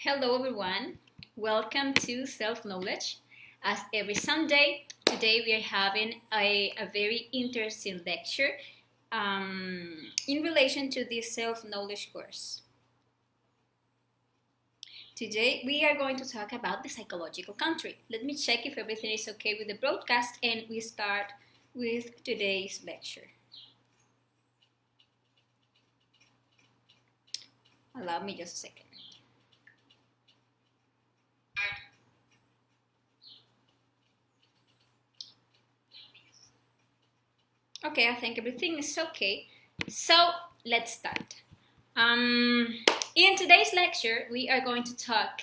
Hello everyone, welcome to Self-Knowledge. As every Sunday, today we are having a very interesting lecture in relation to this self-knowledge course. Today we are going to talk about the psychological country. Let me check if everything is okay with the broadcast and we start with today's lecture. Allow me just a second. Okay, I think everything is okay. So let's start. In today's lecture, we are going to talk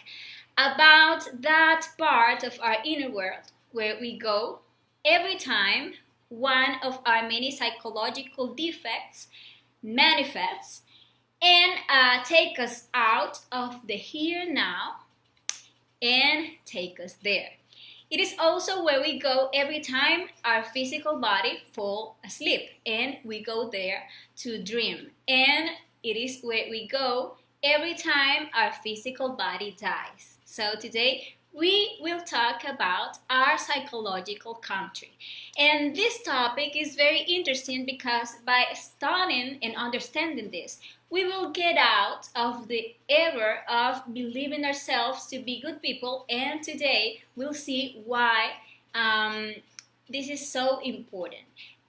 about that part of our inner world where we go every time one of our many psychological defects manifests and take us out of the here now and take us there. It is also where we go every time our physical body falls asleep and we go there to dream. And it is where we go every time our physical body dies. So today we will talk about our psychological country. And this topic is very interesting because by studying and understanding this, we will get out of the error of believing ourselves to be good people, and today we'll see why this is so important.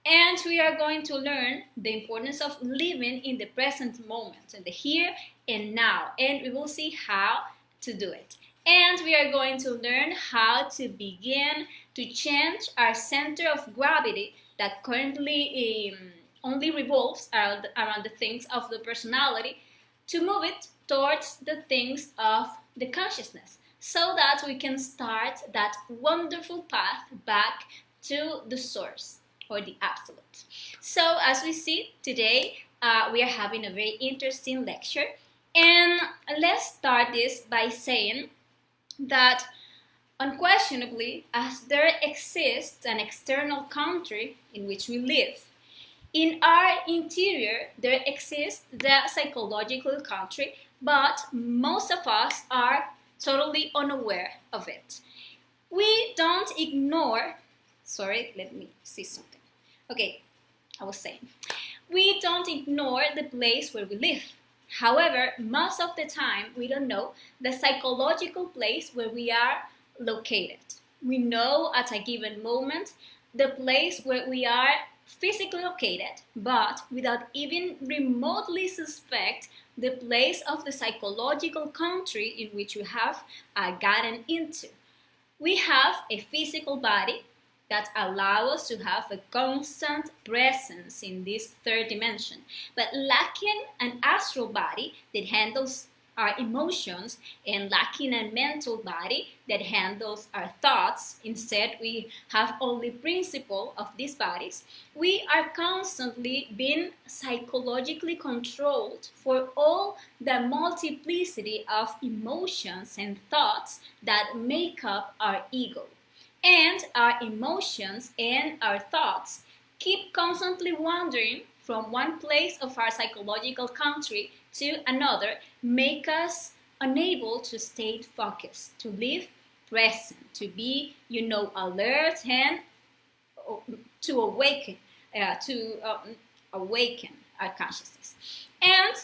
And we are going to learn the importance of living in the present moment, in the here and now, and we will see how to do it. And we are going to learn how to begin to change our center of gravity that currently only revolves around the things of the personality, to move it towards the things of the consciousness, so that we can start that wonderful path back to the source or the absolute. So as we see today, we are having a very interesting lecture, and let's start this by saying that unquestionably, as there exists an external country in which we live, in our interior, there exists the psychological country, but most of us are totally unaware of it. We don't ignore, let me see something. Okay, I was saying, we don't ignore the place where we live. However, most of the time, we don't know the psychological place where we are located. We know at a given moment the place where we are physically located, but without even remotely suspect the place of the psychological country in which we have gotten into. We have a physical body that allows us to have a constant presence in this third dimension, but lacking an astral body that handles our emotions and lacking a mental body that handles our thoughts. Instead, we have only principle of these bodies. We are constantly being psychologically controlled for all the multiplicity of emotions and thoughts that make up our ego. And our emotions and our thoughts keep constantly wandering from one place of our psychological country to another, make us unable to stay focused, to live present, to be, alert and to awaken our consciousness. And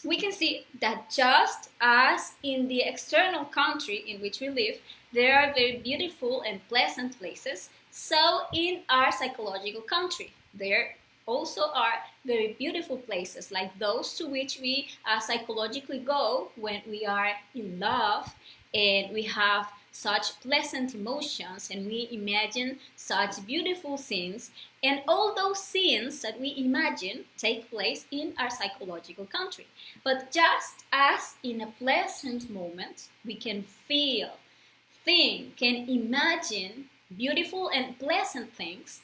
we can see that just as in the external country in which we live, there are very beautiful and pleasant places, so in our psychological country, there also are very beautiful places, like those to which we psychologically go when we are in love and we have such pleasant emotions and we imagine such beautiful scenes, and all those scenes that we imagine take place in our psychological country. But just as in a pleasant moment we can feel, think, can imagine beautiful and pleasant things,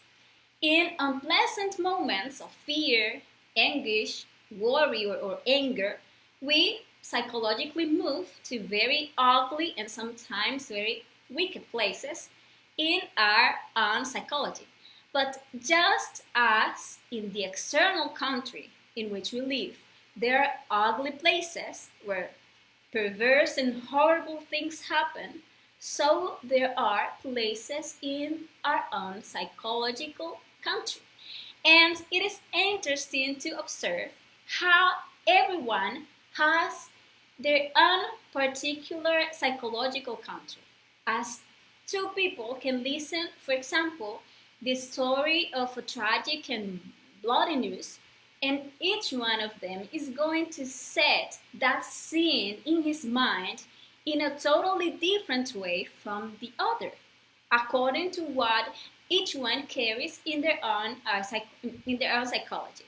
in unpleasant moments of fear, anguish, worry, or anger, we psychologically move to very ugly and sometimes very wicked places in our own psychology. But just as in the external country in which we live, there are ugly places where perverse and horrible things happen, so there are places in our own psychological country. And it is interesting to observe how everyone has their own particular psychological country. As two people can listen, for example, the story of a tragic and bloody news, and each one of them is going to set that scene in his mind in a totally different way from the other, according to what each one carries in their own psychology.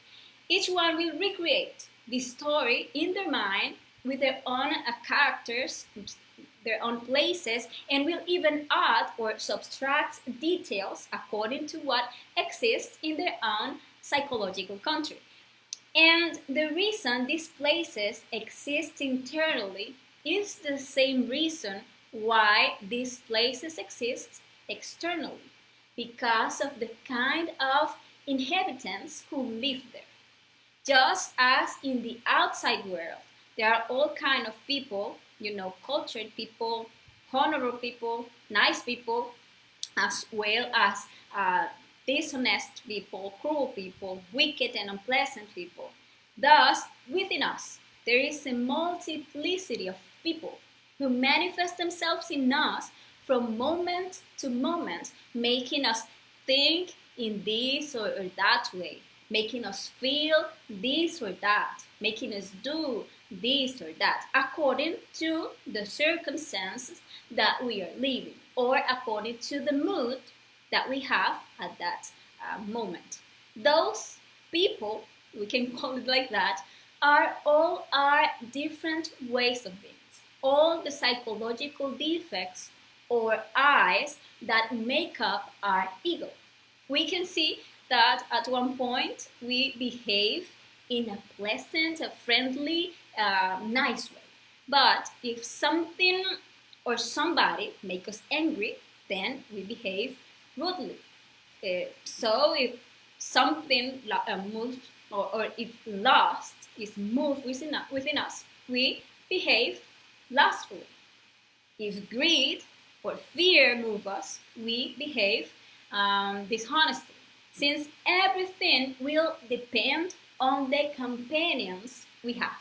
Each one will recreate the story in their mind with their own characters, their own places, and will even add or subtract details according to what exists in their own psychological country. And the reason these places exist internally is the same reason why these places exist externally, because of the kind of inhabitants who live there. Just as in the outside world, there are all kind of people, cultured people, honorable people, nice people, as well as dishonest people, cruel people, wicked and unpleasant people. Thus, within us, there is a multiplicity of people who manifest themselves in us from moment to moment, making us think in this or that way, making us feel this or that, making us do this or that, according to the circumstances that we are living, or according to the mood that we have at that moment. Those people, we can call it like that, are all our different ways of being, all the psychological defects or eyes that make up our ego. We can see that at one point we behave in a pleasant, a friendly, nice way. But if something or somebody make us angry, then we behave rudely. So if something moves, or if lust is moved within us, we behave lustfully. If greed or fear move us, we behave dishonestly. Since everything will depend on the companions we have.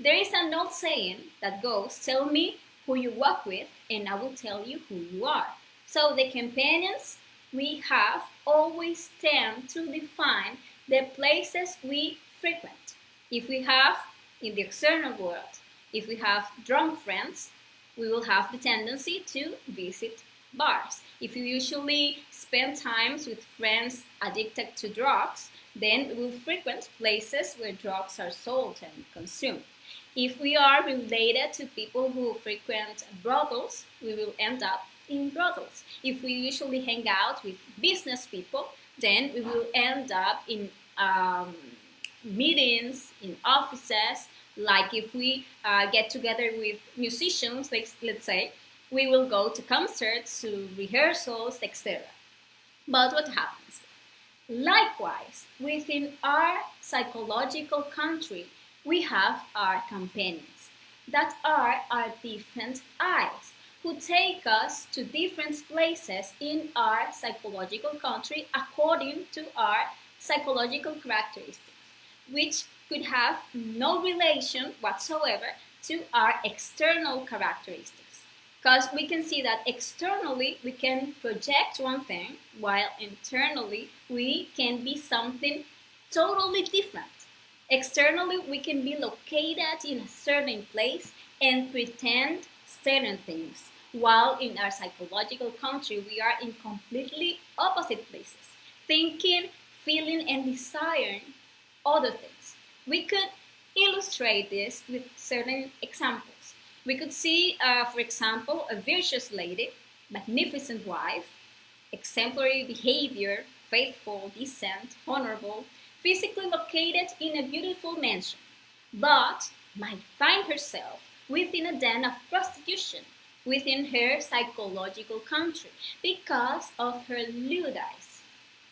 There is an old saying that goes, tell me who you walk with and I will tell you who you are. So the companions we have always tend to define the places we frequent. If we have, in the external world, if we have drunk friends, we will have the tendency to visit bars. If we usually spend times with friends addicted to drugs, then we will frequent places where drugs are sold and consumed. If we are related to people who frequent brothels, we will end up in brothels. If we usually hang out with business people, then we will end up in meetings, in offices. Like if we get together with musicians, let's say, we will go to concerts, to rehearsals, etc. But what happens? Likewise, within our psychological country, we have our companions that are our different eyes who take us to different places in our psychological country according to our psychological characteristics, which could have no relation whatsoever to our external characteristics. Because we can see that externally we can project one thing, while internally we can be something totally different. Externally we can be located in a certain place and pretend certain things, while in our psychological country we are in completely opposite places, thinking, feeling, and desiring other things. We could illustrate this with certain examples. We could see, for example, a virtuous lady, magnificent wife, exemplary behavior, faithful, decent, honorable, physically located in a beautiful mansion, but might find herself within a den of prostitution within her psychological country because of her lewd eyes.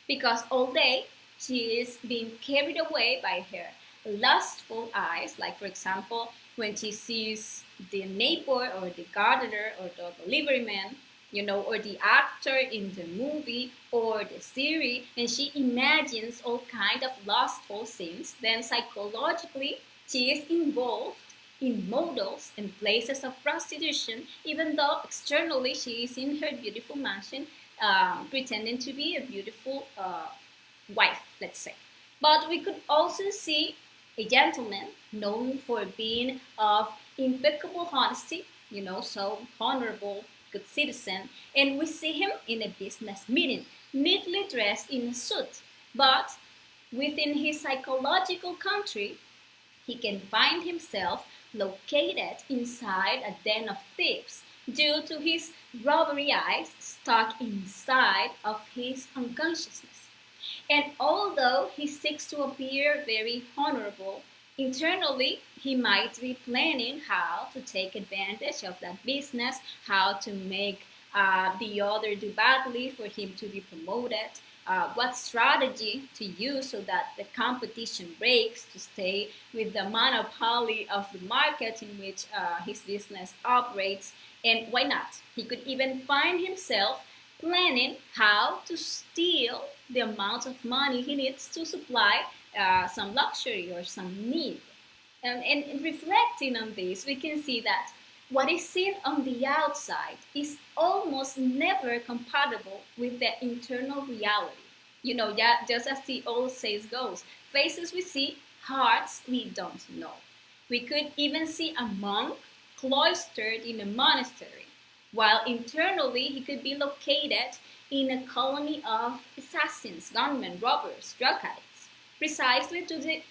Because all day she is being carried away by her lustful eyes, like for example, when she sees the neighbor or the gardener or the delivery man, or the actor in the movie or the series, and she imagines all kind of lustful scenes, then psychologically she is involved in models and places of prostitution, even though externally she is in her beautiful mansion, pretending to be a beautiful wife, let's say. But we could also see a gentleman known for being of impeccable honesty, so honorable, good citizen, and we see him in a business meeting, neatly dressed in a suit. But within his psychological country, he can find himself located inside a den of thieves due to his robbery eyes stuck inside of his unconsciousness. And although he seeks to appear very honorable, internally he might be planning how to take advantage of that business, how to make the other do badly for him to be promoted, what strategy to use so that the competition breaks to stay with the monopoly of the market in which his business operates. And why not? He could even find himself planning how to steal the amount of money he needs to supply some luxury or some need. And reflecting on this, we can see that what is seen on the outside is almost never compatible with the internal reality. Just as the old saying goes, faces we see, hearts we don't know. We could even see a monk cloistered in a monastery, while internally he could be located in a colony of assassins, gunmen, robbers, drug addicts, precisely to the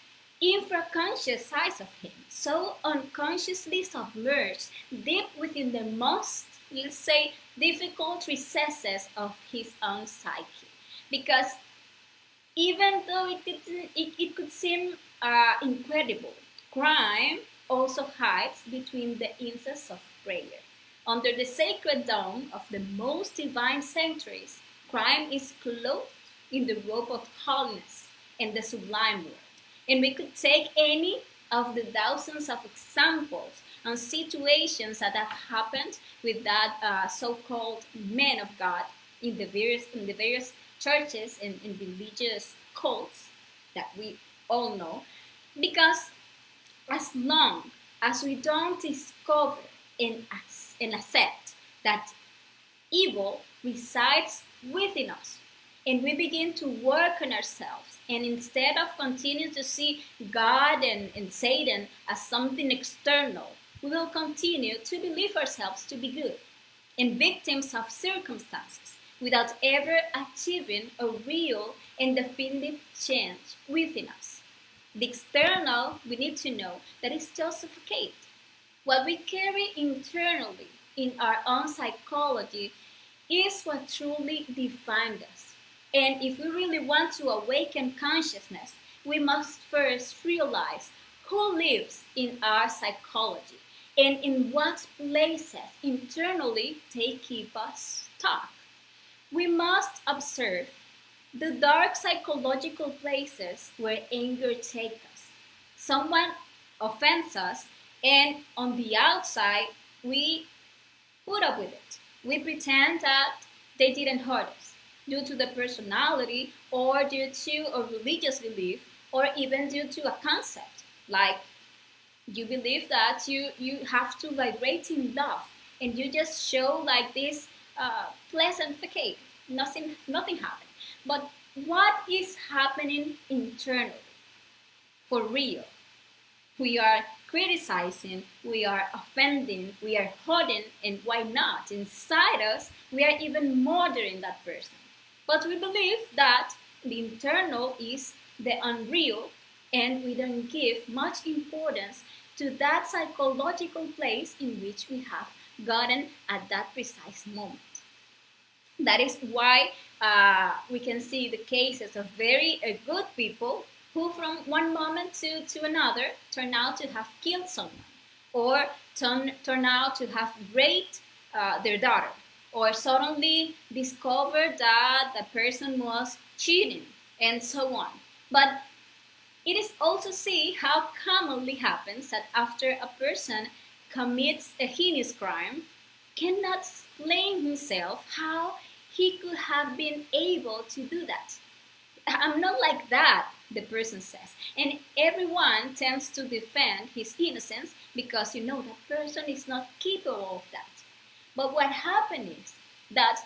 infraconscious sides of him, so unconsciously submerged deep within the most, let's say, difficult recesses of his own psyche. Because even though it could seem incredible, crime also hides between the incense of prayer. Under the sacred dome of the most divine sanctuaries, crime is clothed in the robe of holiness and the sublime word. And we could take any of the thousands of examples and situations that have happened with that so-called men of God in the various churches and in religious cults that we all know, because as long as we don't discover and accept that evil resides within us, and we begin to work on ourselves, and instead of continuing to see God and Satan as something external, we will continue to believe ourselves to be good and victims of circumstances without ever achieving a real and definitive change within us. The external, we need to know that is just suffocate. What we carry internally in our own psychology is what truly defines us. And if we really want to awaken consciousness, we must first realize who lives in our psychology and in what places internally they keep us stuck. We must observe the dark psychological places where anger takes us. Someone offends us, and on the outside, we put up with it. We pretend that they didn't hurt us due to the personality or due to a religious belief or even due to a concept. Like you believe that you have to vibrate in love and you just show like this pleasant facade. Nothing happened. But what is happening internally? For real? We are criticizing, we are offending, we are hurting, and why not? Inside us, we are even murdering that person. But we believe that the internal is the unreal, and we don't give much importance to that psychological place in which we have gotten at that precise moment. That is why we can see the cases of very good people who from one moment to another turn out to have killed someone or turn out to have raped their daughter or suddenly discovered that the person was cheating and so on. But It is also see how commonly happens that after a person commits a heinous crime, cannot explain himself how he could have been able to do that. I'm not like that, the person says. And everyone tends to defend his innocence because that person is not capable of that. But what happens is that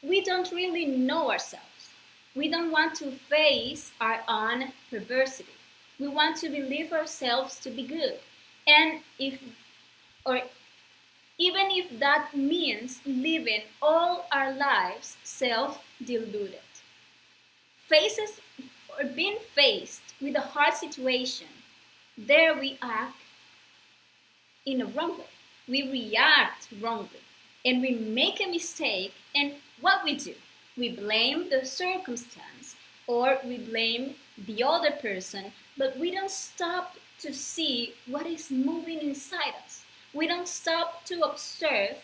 we don't really know ourselves. We don't want to face our own perversity. We want to believe ourselves to be good. And or even if that means living all our lives self-deluded. Faces or being faced with a hard situation, there we act in a wrong way. We react wrongly and we make a mistake, and what we do? We blame the circumstance or we blame the other person, but we don't stop to see what is moving inside us. We don't stop to observe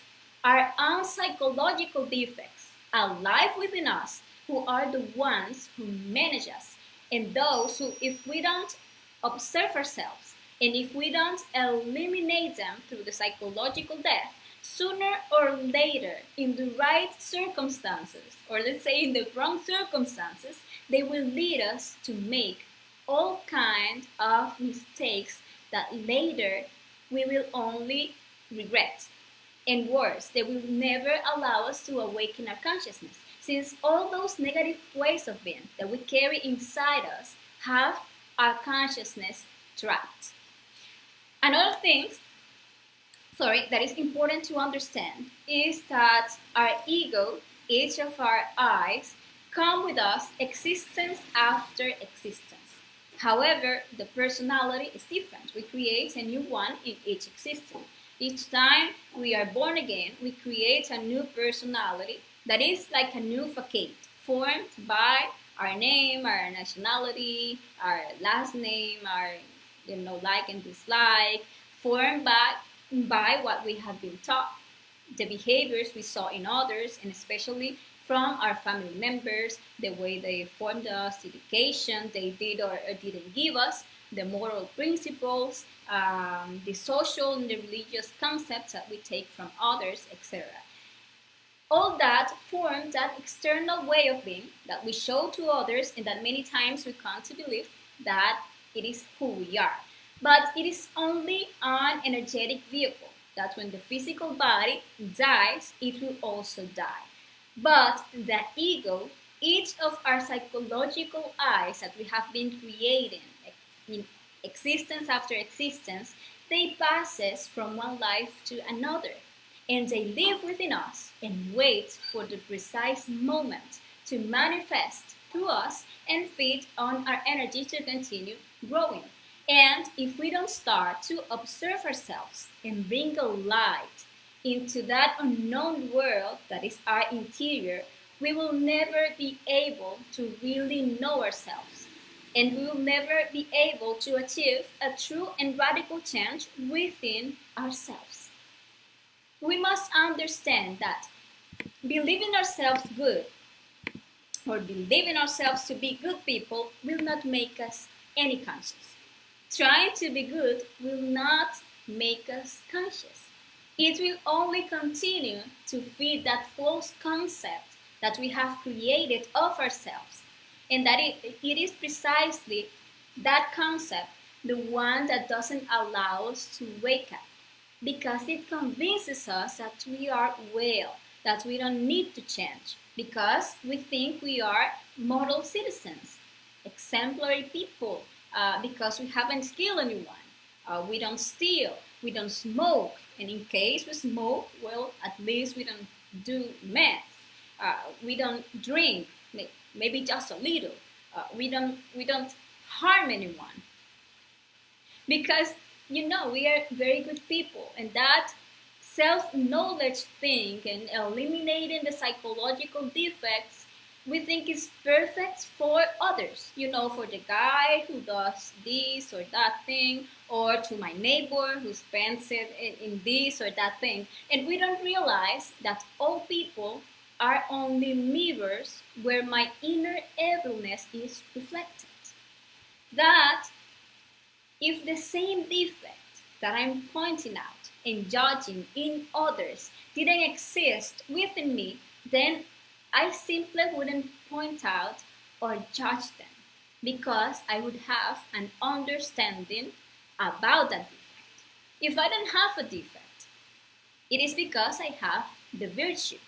our own psychological defects alive within us, who are the ones who manage us, and those who, if we don't observe ourselves and if we don't eliminate them through the psychological death, sooner or later, in the right circumstances, or let's say in the wrong circumstances, they will lead us to make all kinds of mistakes that later we will only regret. And worse, they will never allow us to awaken our consciousness, since all those negative ways of being that we carry inside us have our consciousness trapped. Another thing, that is important to understand is that our ego, each of our eyes, come with us existence after existence. However, the personality is different. We create a new one in each existence. Each time we are born again, we create a new personality that is like a new facade, formed by our name, our nationality, our last name, our like and dislike, formed by what we have been taught, the behaviors we saw in others, and especially from our family members, the way they formed us, the education they did or didn't give us, the moral principles, the social and the religious concepts that we take from others, etc. All that form that external way of being that we show to others, and that many times we come to believe that it is who we are. But it is only an energetic vehicle that when the physical body dies, it will also die. But the ego, each of our psychological eyes that we have been creating in existence after existence, they passes from one life to another, and they live within us and wait for the precise moment to manifest through us and feed on our energy to continue growing. And if we don't start to observe ourselves and bring a light into that unknown world that is our interior, we will never be able to really know ourselves. And we will never be able to achieve a true and radical change within ourselves. We must understand that believing ourselves good or believing ourselves to be good people will not make us any conscious. Trying to be good will not make us conscious. It will only continue to feed that false concept that we have created of ourselves. And that it is precisely that concept, the one that doesn't allow us to wake up. Because it convinces us that we are well, that we don't need to change. Because we think we are model citizens, exemplary people, because we haven't killed anyone. We don't steal, we don't smoke, and in case we smoke, well, at least we don't do meth. We don't drink, maybe just a little. We don't harm anyone. Because we are very good people, and that self-knowledge thing and eliminating the psychological defects we think is perfect for others, for the guy who does this or that thing, or to my neighbor who spends it in this or that thing. And we don't realize that all people are only mirrors where my inner evilness is reflected. that if the same defect that I'm pointing out and judging in others didn't exist within me, then I simply wouldn't point out or judge them because I would have an understanding about that defect. If I don't have a defect, it is because I have the virtue.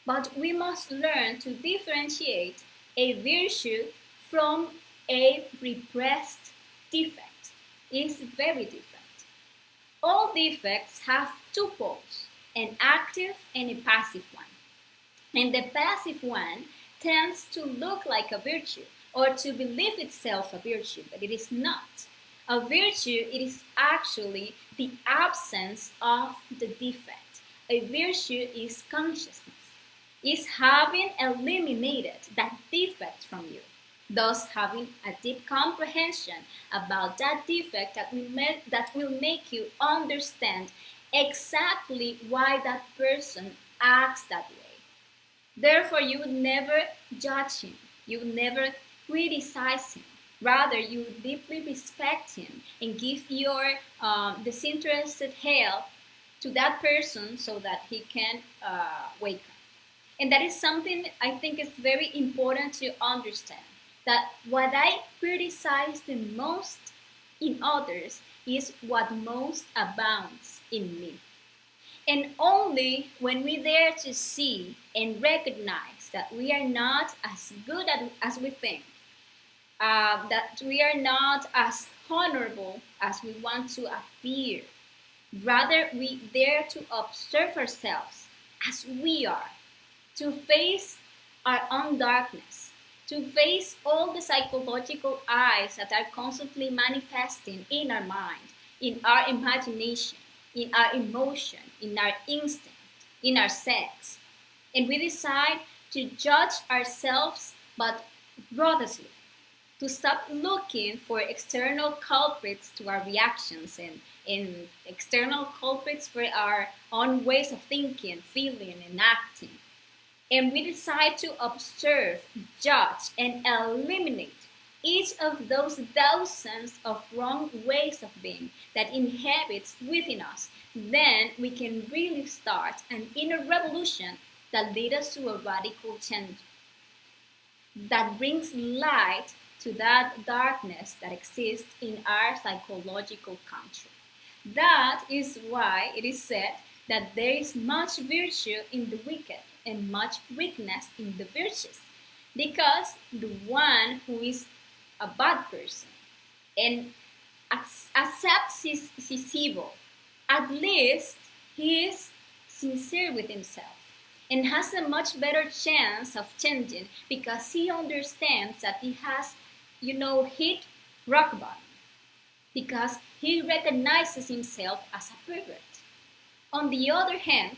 But we must learn to differentiate a virtue from a repressed defect. It is very different. All defects have two poles, an active and a passive one. And the passive one tends to look like a virtue or to believe itself a virtue, but it is not. A virtue, it is actually the absence of the defect. A virtue is consciousness, is having eliminated that defect from you, thus having a deep comprehension about that defect that will make you understand exactly why that person acts that way. Therefore, you would never judge him, you would never criticize him. Rather, you deeply respect him and give your disinterested help to that person so that he can wake up. And that is something I think is very important to understand. That what I criticize the most in others is what most abounds in me. And only when we dare to see and recognize that we are not as good as we think, that we are not as honorable as we want to appear, rather we dare to observe ourselves as we are, to face our own darkness, to face all the psychological eyes that are constantly manifesting in our mind, in our imagination, in our emotion, in our instinct, in our sex. And we decide to judge ourselves, but ruthlessly, to stop looking for external culprits to our reactions and external culprits for our own ways of thinking, feeling, and acting. And we decide to observe, judge, and eliminate each of those thousands of wrong ways of being that inhabits within us. Then we can really start an inner revolution that leads us to a radical change, that brings light to that darkness that exists in our psychological country. That is why it is said that there is much virtue in the wicked and much weakness in the virtuous, because the one who is a bad person and accepts his evil, at least he is sincere with himself and has a much better chance of changing because he understands that he has, hit rock bottom, because he recognizes himself as a pervert. On the other hand,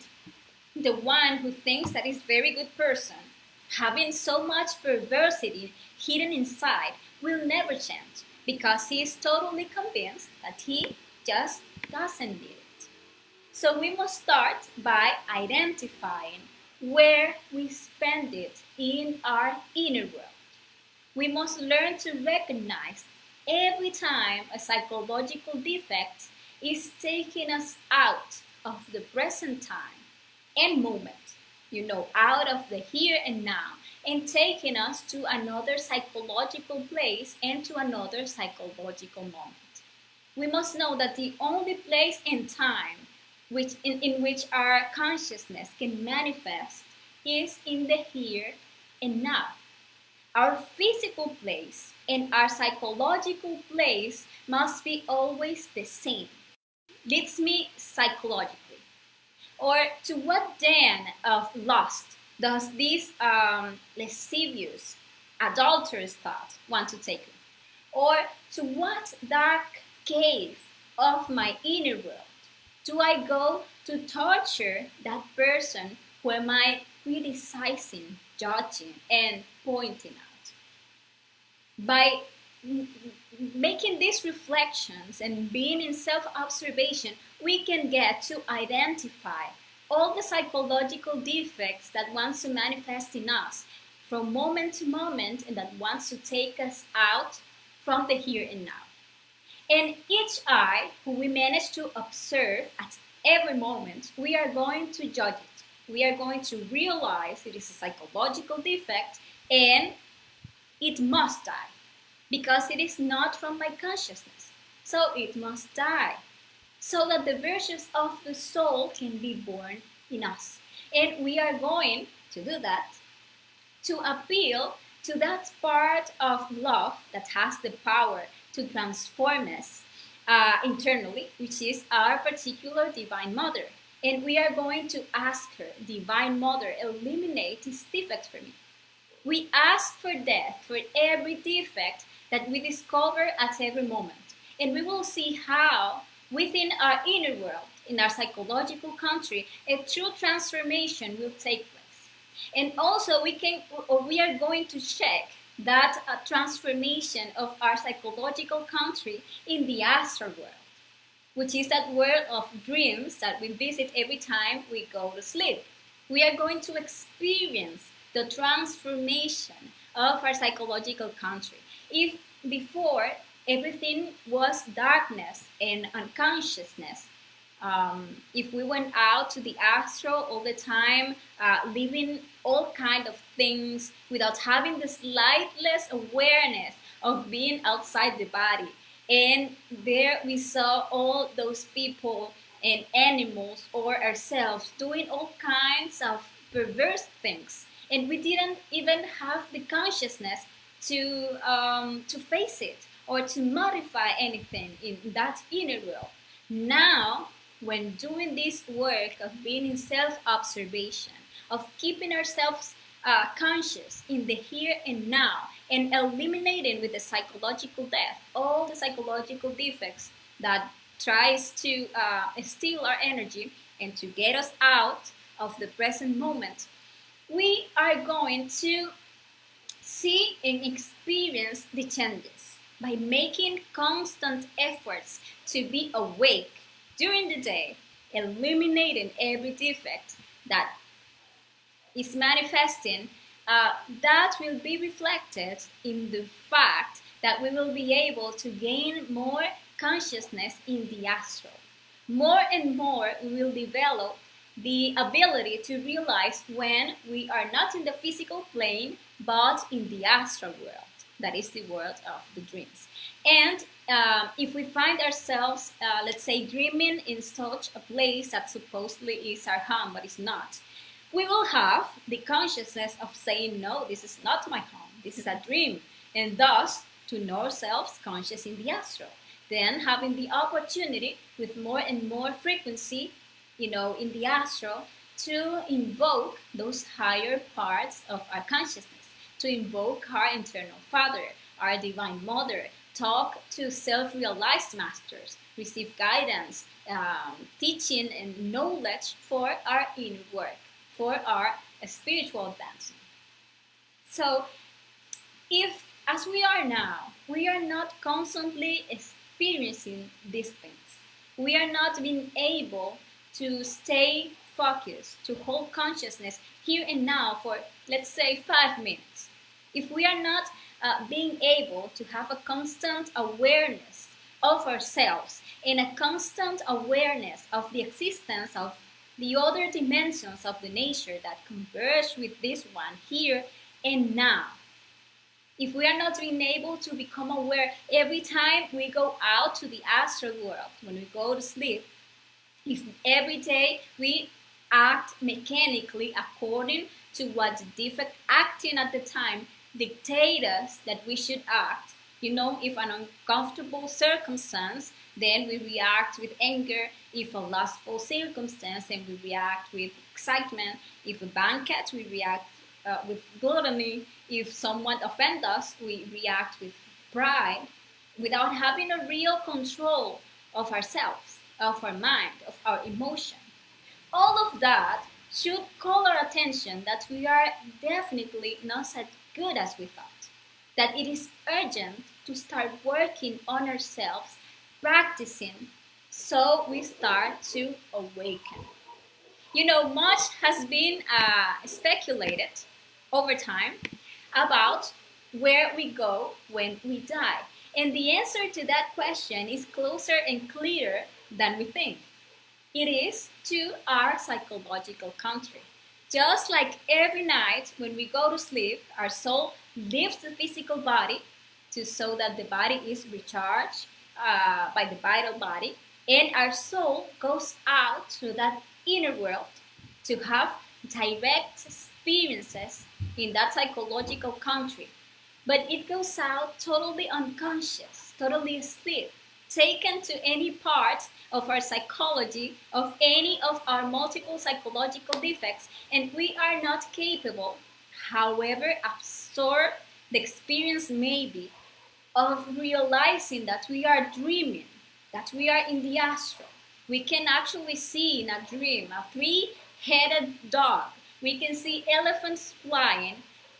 the one who thinks that is very good person, having so much perversity hidden inside, will never change because he is totally convinced that he just doesn't need it. So we must start by identifying where we spend it in our inner world. We must learn to recognize every time a psychological defect is taking us out of the present time and moment, out of the here and now, and taking us to another psychological place and to another psychological moment. We must know that the only place and time in which our consciousness can manifest is in the here and now. Our physical place and our psychological place must be always the same. Leads me psychologically. Or to what den of lust does this lascivious, adulterous thought want to take me? Or to what dark cave of my inner world do I go to torture that person who am I criticizing, judging, and pointing out? By making these reflections and being in self-observation, we can get to identify all the psychological defects that wants to manifest in us from moment to moment and that wants to take us out from the here and now. And each eye who we manage to observe at every moment, we are going to judge it. We are going to realize it is a psychological defect and it must die because it is not from my consciousness. So it must die so that the versions of the soul can be born in us. And we are going to do that to appeal to that part of love that has the power to transform us internally, which is our particular Divine Mother. And we are going to ask her, Divine Mother, eliminate this defect for me. We ask for death for every defect that we discover at every moment. And we will see how within our inner world, in our psychological country, a true transformation will take place. And also we are going to check that transformation of our psychological country in the astral world, which is that world of dreams that we visit every time we go to sleep. We are going to experience the transformation of our psychological country. If before everything was darkness and unconsciousness, if we went out to the astral all the time, living all kind of things without having the slightest awareness of being outside the body, and there we saw all those people and animals or ourselves doing all kinds of perverse things, and we didn't even have the consciousness to face it or to modify anything in that inner world. Now, when doing this work of being in self-observation, of keeping ourselves conscious in the here and now, and eliminating with the psychological death all the psychological defects that tries to steal our energy and to get us out of the present moment, we are going to see and experience the changes by making constant efforts to be awake during the day, eliminating every defect that is manifesting. That will be reflected in the fact that we will be able to gain more consciousness in the astral. More and more, we will develop the ability to realize when we are not in the physical plane, but in the astral world. That is the world of the dreams. And if we find ourselves, let's say, dreaming in such a place that supposedly is our home, but is not, we will have the consciousness of saying, no, this is not my home, this is a dream, and thus to know ourselves conscious in the astral. Then having the opportunity with more and more frequency, in the astral, to invoke those higher parts of our consciousness, to invoke our internal Father, our Divine Mother, talk to self-realized masters, receive guidance, teaching and knowledge for our inner work, for our spiritual advancement. So, if, as we are now, we are not constantly experiencing these things, we are not being able to stay focused, to hold consciousness here and now for, let's say, 5 minutes. If we are not being able to have a constant awareness of ourselves and a constant awareness of the existence of the other dimensions of the nature that converge with this one here and now, if we are not being able to become aware every time we go out to the astral world, when we go to sleep, if every day we act mechanically according to what the defect acting at the time dictate us that we should act, if an uncomfortable circumstance, then we react with anger. If a lustful circumstance, then we react with excitement. If a banquet, we react with gluttony. If someone offends us, we react with pride, without having a real control of ourselves, of our mind, of our emotion. All of that should call our attention that we are definitely not as good as we thought, that it is urgent to start working on ourselves, practicing, so we start to awaken. Much has been speculated over time about where we go when we die. And the answer to that question is closer and clearer than we think. It is to our psychological country. Just like every night when we go to sleep, our soul leaves the physical body so that the body is recharged by the vital body, and our soul goes out to that inner world to have direct experiences in that psychological country. But it goes out totally unconscious, totally asleep, taken to any part of our psychology, of any of our multiple psychological defects, and we are not capable, however absurd the experience may be, of realizing that we are dreaming, that we are in the astral. We can actually see in a dream a three-headed dog. We can see elephants flying.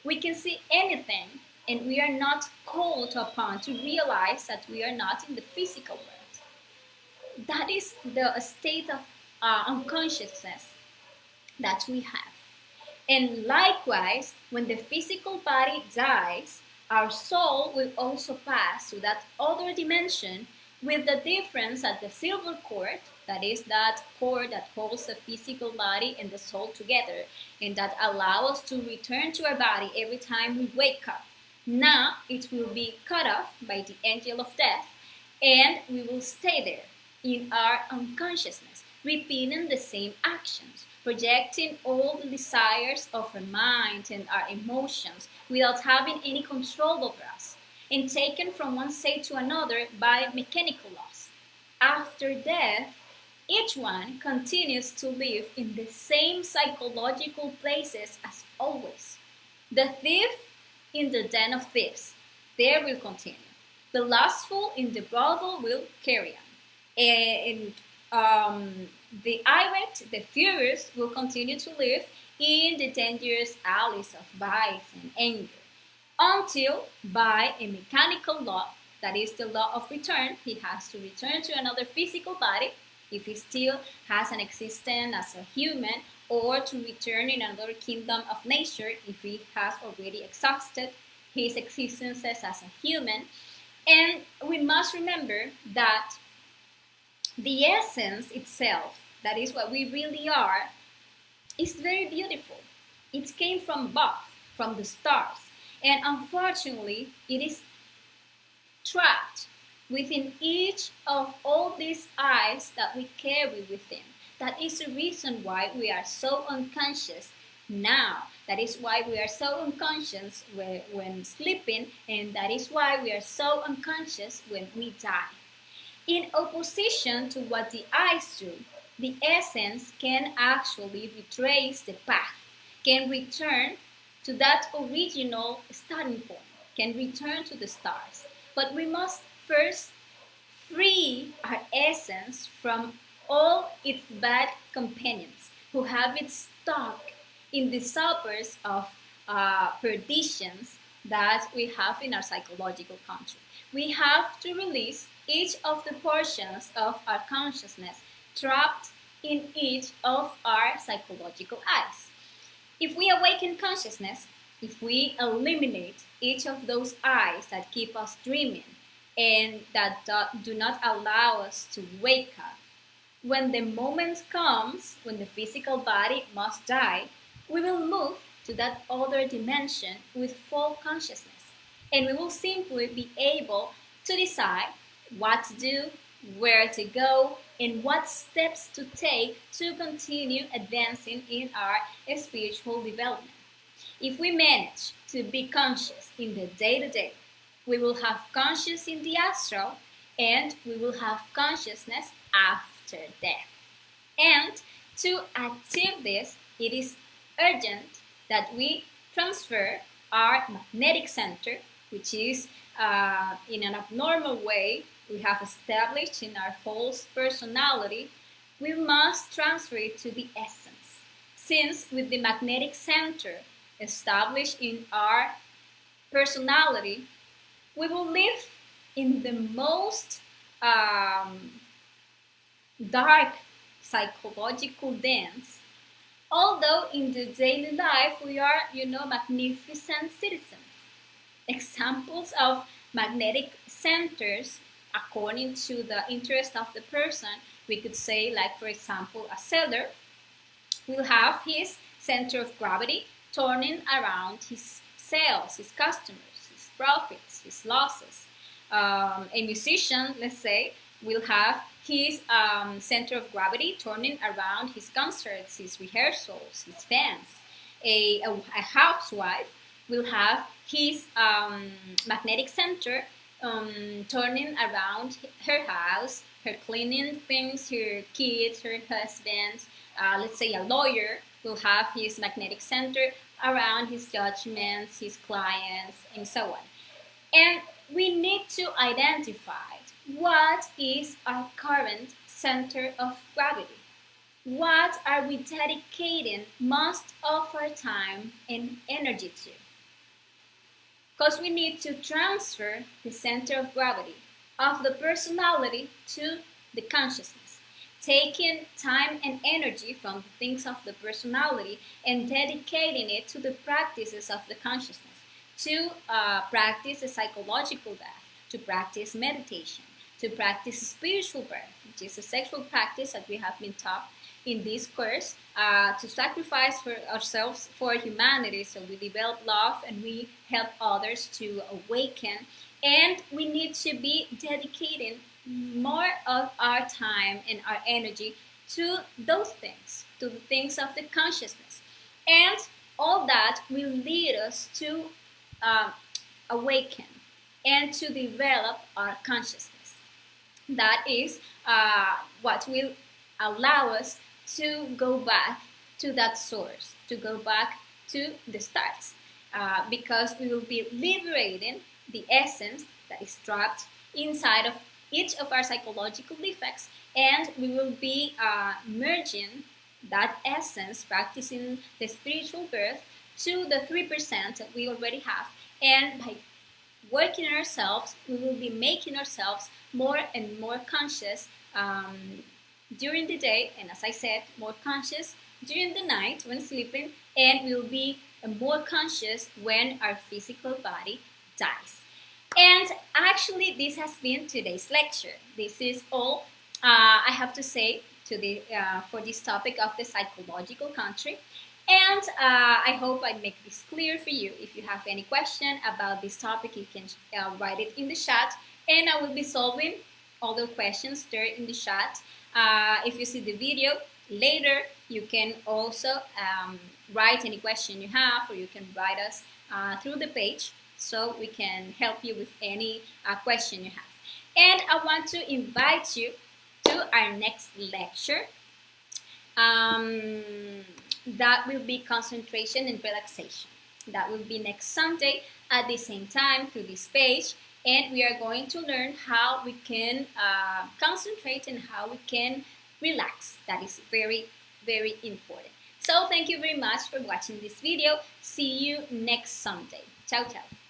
We can see anything, and we are not called upon to realize that we are not in the physical world. That is the state of unconsciousness that we have. And likewise, when the physical body dies, our soul will also pass to that other dimension, with the difference that the silver cord, that is that cord that holds the physical body and the soul together, and that allows us to return to our body every time we wake up. Now it will be cut off by the angel of death, and we will stay there in our unconsciousness, repeating the same actions, projecting all the desires of our mind and our emotions without having any control over us, and taken from one state to another by mechanical laws. After death, each one continues to live in the same psychological places as always. The thief in the den of thieves, there will continue. The lustful in the brothel will carry on. And the irate, the furious, will continue to live in the dangerous alleys of vice and anger, until by a mechanical law, that is the law of return, he has to return to another physical body if he still has an existence as a human, or to return in another kingdom of nature if he has already exhausted his existences as a human. And we must remember that the essence itself, that is what we really are, is very beautiful. It came from above, from the stars, and unfortunately, it is trapped within each of all these eyes that we carry within. That is the reason why we are so unconscious now. That is why we are so unconscious when sleeping, and that is why we are so unconscious when we die. In opposition to what the eyes do, the essence can actually retrace the path, can return to that original starting point, can return to the stars. But we must first free our essence from all its bad companions who have it stuck in the suppers of perditions that we have in our psychological country. We have to release each of the portions of our consciousness trapped in each of our psychological eyes. If we awaken consciousness, if we eliminate each of those eyes that keep us dreaming and that do not allow us to wake up, when the moment comes when the physical body must die, we will move to that other dimension with full consciousness. And we will simply be able to decide what to do, where to go, and what steps to take to continue advancing in our spiritual development. If we manage to be conscious in the day-to-day, we will have conscious in the astral, and we will have consciousness after death. And to achieve this, it is urgent that we transfer our magnetic center, which is in an abnormal way we have established in our false personality. We must transfer it to the essence, since with the magnetic center established in our personality, we will live in the most dark psychological dance. Although in the daily life we are, magnificent citizens, examples of magnetic centers according to the interest of the person. We could say, like for example, a seller will have his center of gravity turning around his sales, his customers, his profits, his losses. A musician, let's say, will have his center of gravity turning around his concerts, his rehearsals, his fans. A housewife will have his magnetic center turning around her house, her cleaning things, her kids, her husband. Let's say a lawyer will have his magnetic center around his judgments, his clients, and so on. And we need to identify what is our current center of gravity. What are we dedicating most of our time and energy to? Because we need to transfer the center of gravity of the personality to the consciousness, taking time and energy from the things of the personality and dedicating it to the practices of the consciousness, to practice a psychological death, to practice meditation, to practice spiritual birth, which is a sexual practice that we have been taught in this course, to sacrifice for ourselves for humanity, so we develop love and we help others to awaken. And we need to be dedicating more of our time and our energy to those things, to the things of the consciousness. And all that will lead us to awaken and to develop our consciousness. That is what will allow us to go back to that source, to go back to the start, because we will be liberating the essence that is trapped inside of each of our psychological defects, and we will be merging that essence, practicing the spiritual birth, to the 3% that we already have. And by working on ourselves, we will be making ourselves more and more conscious during the day, and as I said, more conscious during the night when sleeping, and we'll be more conscious when our physical body dies. And actually, this has been today's lecture. This is all I have to say for this topic of the psychological country. And I hope I make this clear for you. If you have any question about this topic, you can write it in the chat, and I will be solving all the questions there in the chat. If you see the video later, you can also write any question you have, or you can write us through the page, so we can help you with any question you have. And I want to invite you to our next lecture. That will be concentration and relaxation. That will be next Sunday at the same time through this page. And we are going to learn how we can concentrate and how we can relax. That is very, very important. So thank you very much for watching this video. See you next Sunday. Ciao, ciao.